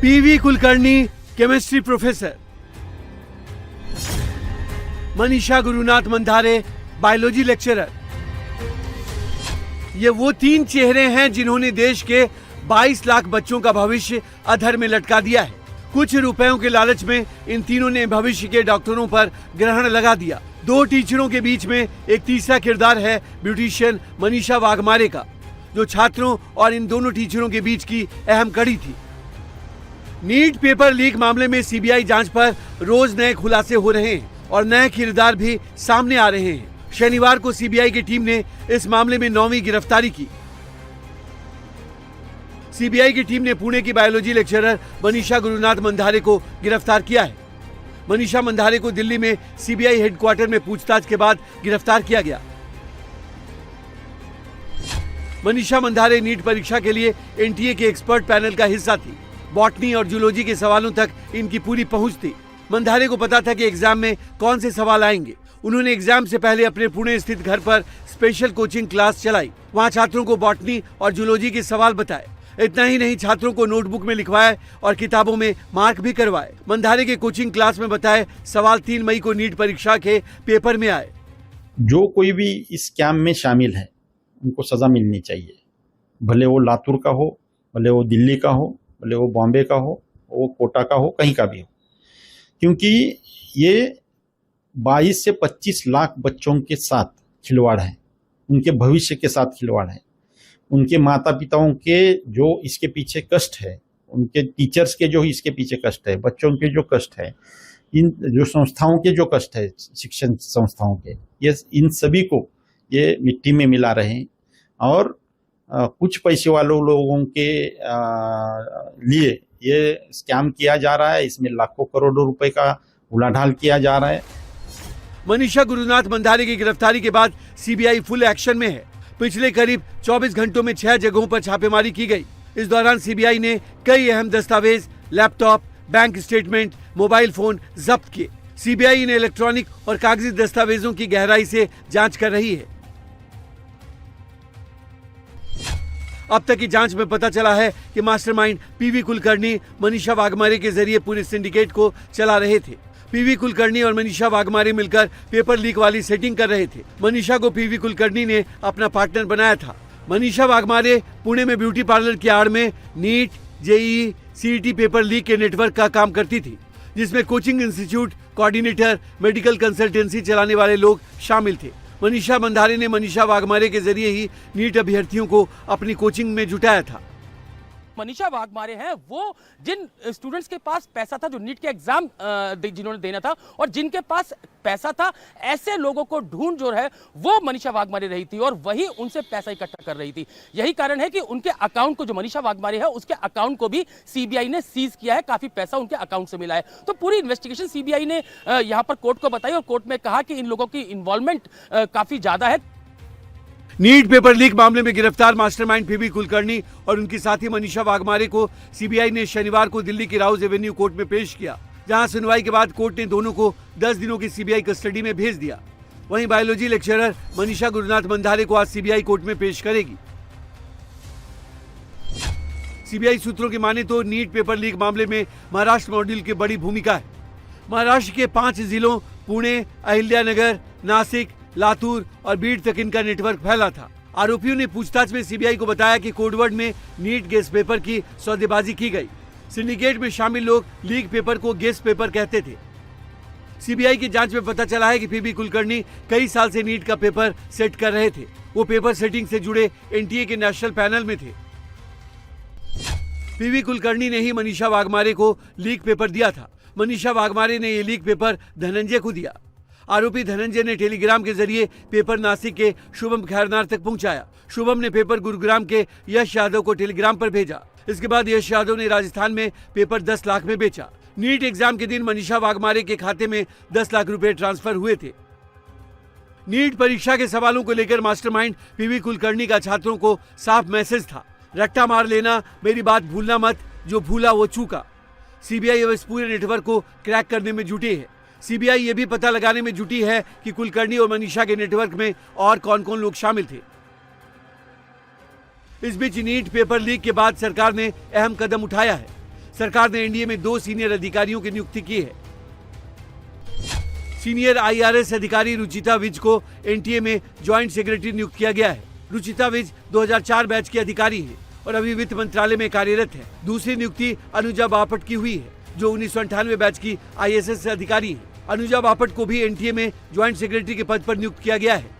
PV Kulkarni chemistry professor, Manisha Gurunath Mandhare biology lecturer. ये वो तीन चेहरे हैं जिन्होंने देश के 22 लाख बच्चों का भविष्य अधर में लटका दिया है। कुछ रुपयों के लालच में इन तीनों ने भविष्य के डॉक्टरों पर ग्रहण लगा दिया। दो टीचरों के बीच में एक तीसरा किरदार है ब्यूटिशियन मनीषा वाघमारे का, जो छात्रों और इन दोनों टीचरों के बीच की अहम कड़ी थी। नीट पेपर लीक मामले में सीबीआई जांच पर रोज नए खुलासे हो रहे हैं और नए किरदार भी सामने आ रहे हैं। शनिवार को सीबीआई की टीम ने इस मामले में 9वीं गिरफ्तारी की। सीबीआई की टीम ने पुणे की बायोलॉजी लेक्चरर मनीषा गुरुनाथ मंधारे को गिरफ्तार किया है। मनीषा मंधारे को दिल्ली में सीबीआई हेडक्वार्टर में पूछताछ के बाद गिरफ्तार किया गया। मनीषा मंधारे नीट परीक्षा के लिए एनटीए के एक्सपर्ट पैनल का हिस्सा थी। बॉटनी और जूलॉजी के सवालों तक इनकी पूरी पहुंच थी। मंधारे को पता था कि एग्जाम में कौन से सवाल आएंगे। उन्होंने एग्जाम से पहले अपने पुणे स्थित घर पर स्पेशल कोचिंग क्लास चलाई। वहां छात्रों को बॉटनी और जूलॉजी के सवाल बताए। इतना ही नहीं, छात्रों को नोटबुक में लिखवाए और किताबों में मार्क भी करवाए। मंधारे के कोचिंग क्लास में बताए सवाल 3 मई को नीट परीक्षा के पेपर में आए। जो कोई भी इस स्कैम में शामिल है उनको सजा मिलनी चाहिए, भले वो लातूर का हो, भले वो दिल्ली का हो, भले वो बॉम्बे का हो, वो कोटा का हो, कहीं का भी हो, क्योंकि ये 22 से 25 लाख बच्चों के साथ खिलवाड़ है, उनके भविष्य के साथ खिलवाड़ है, उनके माता पिताओं के जो इसके पीछे कष्ट है, उनके टीचर्स के जो इसके पीछे कष्ट है, बच्चों के जो कष्ट है, इन जो संस्थाओं के जो कष्ट है, शिक्षण संस्थाओं के, ये इन सभी को ये मिट्टी में मिला रहे हैं और कुछ पैसे वालों लोगों के लिए ये स्कैम किया जा रहा है। इसमें लाखों करोड़ों रुपए का उलाढाल किया जा रहा है। मनीषा गुरुनाथ मंधारे की गिरफ्तारी के बाद सीबीआई फुल एक्शन में है। पिछले करीब 24 घंटों में 6 जगहों पर छापेमारी की गई। इस दौरान सीबीआई ने कई अहम दस्तावेज, laptop, bank statement, mobile phone जब्त किए। सीबीआई इन इलेक्ट्रॉनिक और कागजी दस्तावेजों की गहराई से जांच कर रही है। अब तक की जांच में पता चला है कि मास्टरमाइंड पीवी कुलकर्णी मनीषा वाघमारे के जरिए पूरे सिंडिकेट को चला रहे थे। पीवी कुलकर्णी और मनीषा वाघमारे मिलकर पेपर लीक वाली सेटिंग कर रहे थे। मनीषा को पीवी कुलकर्णी ने अपना पार्टनर बनाया था। मनीषा वाघमारे पुणे में ब्यूटी पार्लर की आड़ में NEET, JEE, CET paper leak के नेटवर्क का काम करती थी, जिसमें coaching institute, coordinator, medical consultancy चलाने वाले लोग शामिल थे। मनीषा मंधारे ने मनीषा वाघमारे के जरिए ही नीट अभ्यर्थियों को अपनी कोचिंग में जुटाया था। मनीषा वाघमारे हैं वो जिन स्टूडेंट्स के पास पैसा था, जो नीट के एग्जाम जिन्होंने देना था और जिनके पास पैसा था, ऐसे लोगों को ढूंढ जो है वो मनीषा वाघमारे रही थी और वही उनसे पैसा इकट्ठा कर रही थी। यही कारण है कि उनके अकाउंट को, जो मनीषा वाघमारे है उसके अकाउंट को भी सीबीआई ने सीज किया है। काफी पैसा उनके अकाउंट से मिला है। तो पूरी इन्वेस्टिगेशन सीबीआई ने यहां पर कोर्ट को बताई और कोर्ट में कहा कि इन लोगों की इन्वॉल्वमेंट काफी ज्यादा है। नीट पेपर लीक मामले में गिरफ्तार मास्टरमाइंड पीवी कुलकर्णी और उनकी साथी मनीषा वाघमारे को सीबीआई ने शनिवार को दिल्ली की राउज एवेन्यू कोर्ट में पेश किया, जहां सुनवाई के बाद कोर्ट ने दोनों को 10 दिनों की सीबीआई कस्टडी में भेज दिया। वहीं बायोलॉजी लेक्चरर मनीषा गुरुनाथ मंधारे को आज सीबीआई कोर्ट में पेश करेगी। सीबीआई सूत्रों की माने तो नीट पेपर लीक मामले में महाराष्ट्र मॉड्यूल की बड़ी भूमिका है। महाराष्ट्र के 5 जिलों पुणे, अहिल्यानगर, नासिक, लातूर और बीड तक इनका नेटवर्क फैला था। आरोपियों ने पूछताछ में सीबीआई को बताया कि कोडवर्ड में नीट गेस पेपर की सौदेबाजी की गई। सिंडिकेट में शामिल लोग लीक पेपर को गेस पेपर कहते थे। सीबीआई की जांच में पता चला है कि पीवी कुलकर्णी कई साल से नीट का पेपर सेट कर रहे थे। वो पेपर सेटिंग से जुड़े एनटीए के नेशनल पैनल में थे। पीवी कुलकर्णी ने ही मनीषा वाघमारे को लीक पेपर दिया था। मनीषा वाघमारे ने ये लीक पेपर धनंजय को दिया। आरोपी धनंजय ने टेलीग्राम के जरिए पेपर नासिक के शुभम खैरनार तक पहुंचाया। शुभम ने पेपर गुरुग्राम के यश यादव को टेलीग्राम पर भेजा। इसके बाद यश यादव ने राजस्थान में पेपर 10 लाख में बेचा। नीट एग्जाम के दिन मनीषा वाघमारे के खाते में 10 लाख रुपए ट्रांसफर हुए थे। नीट परीक्षा के सवालों को लेकर मास्टरमाइंड पीवी कुलकर्णी का छात्रों को साफ मैसेज था, रट्टा मार लेना, मेरी बात भूलना मत, जो भूला वो चूका। सीबीआई अब इस पूरे नेटवर्क को क्रैक करने में जुटी है। सीबीआई ये भी पता लगाने में जुटी है कि कुलकर्णी और मनीषा के नेटवर्क में और कौन कौन लोग शामिल थे। इस बीच नीट पेपर लीक के बाद सरकार ने अहम कदम उठाया है। सरकार ने एनडीए में 2 सीनियर अधिकारियों की नियुक्ति की है। सीनियर आईआरएस अधिकारी रुचिता विज को एनटीए में ज्वाइंट सेक्रेटरी नियुक्त किया गया है। रुचिता विज 2004 बैच की अधिकारी हैं और अभी वित्त मंत्रालय में कार्यरत है। दूसरी नियुक्ति अनुजा बापट की हुई है, जो 1998 बैच की आईएएस अधिकारी हैं। अनुजा बापट को भी एनटीए में ज्वाइंट सेक्रेटरी के पद पर नियुक्त किया गया है।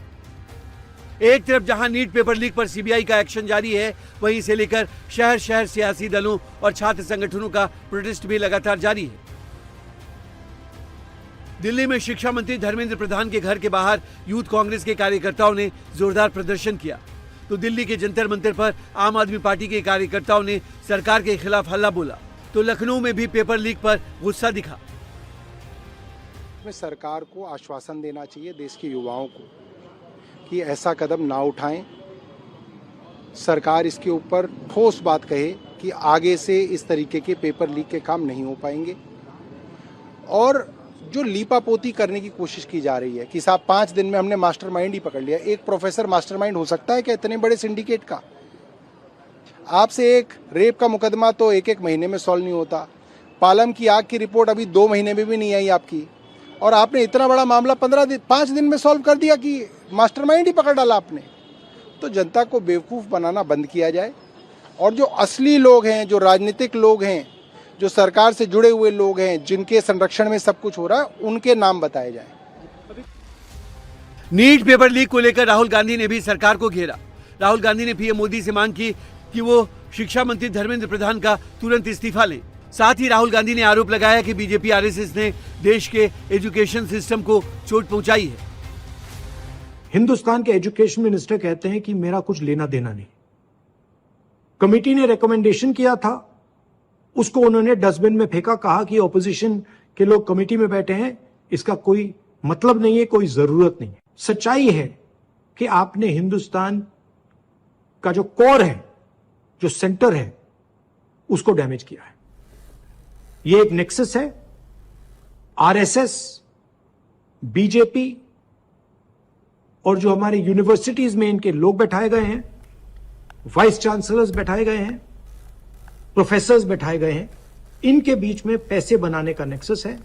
एक तरफ जहां नीट पेपर लीक पर सीबीआई का एक्शन जारी है, वहीं इसे लेकर शहर शहर सियासी दलों और छात्र संगठनों का प्रोटेस्ट भी लगातार जारी है। दिल्ली में शिक्षा मंत्री धर्मेंद्र प्रधान के घर के बाहर यूथ कांग्रेस के कार्यकर्ताओं ने जोरदार प्रदर्शन किया, तो दिल्ली के जंतर मंतर पर आम आदमी पार्टी के कार्यकर्ताओं ने सरकार के खिलाफ हल्ला बोला। तो लखनऊ में भी पेपर लीक पर गुस्सा दिखा। सरकार को आश्वासन देना चाहिए देश के युवाओं को कि ऐसा कदम ना उठाएं। सरकार इसके ऊपर ठोस बात कहे कि आगे से इस तरीके के पेपर लीक के काम नहीं हो पाएंगे। और जो लीपापोती करने की कोशिश की जा रही है कि साहब 5 दिन में हमने मास्टरमाइंड ही पकड़ लिया। एक प्रोफेसर मास्टरमाइंड हो सकता है क्या इतने बड़े सिंडिकेट का? आपसे एक रेप का मुकदमा तो 1-1 महीने में सॉल्व नहीं होता। पालम की आग की रिपोर्ट अभी 2 महीने में भी नहीं आई आपकी, और आपने इतना बड़ा मामला 5 दिन में सॉल्व कर दिया कि मास्टरमाइंड ही पकड़ डाला आपने। तो जनता को बेवकूफ़ बनाना बंद किया जाए, और जो असली लोग हैं, जो राजनीतिक लोग हैं, जो सरकार से जुड़े हुए लोग हैं, जिनके संरक्षण में सब कुछ हो रहा है, उनके नाम बताए जाए। नीट पेपर लीक को लेकर राहुल गांधी ने भी सरकार को घेरा। राहुल गांधी ने पीएम मोदी से मांग की कि वो शिक्षा मंत्री धर्मेंद्र प्रधान का तुरंत इस्तीफा लें। साथ ही राहुल गांधी ने आरोप लगाया कि बीजेपी आरएसएस ने देश के एजुकेशन सिस्टम को चोट पहुंचाई है। हिंदुस्तान के एजुकेशन मिनिस्टर कहते हैं कि मेरा कुछ लेना देना नहीं। कमेटी ने रिकमेंडेशन किया था, उसको उन्होंने डस्टबिन में फेंका, कहा कि ऑपोजिशन के लोग कमेटी में बैठे हैं, इसका कोई मतलब नहीं है, कोई जरूरत नहीं है। सच्चाई है कि आपने हिंदुस्तान का जो कोर है, जो सेंटर है, उसको डैमेज किया है। ये एक नेक्सस है, आरएसएस, बीजेपी और जो हमारे यूनिवर्सिटीज में इनके लोग बैठाए गए हैं, वाइस चांसलर्स बैठाए गए हैं, प्रोफेसर्स बैठाए गए हैं, इनके बीच में पैसे बनाने का नेक्सस है।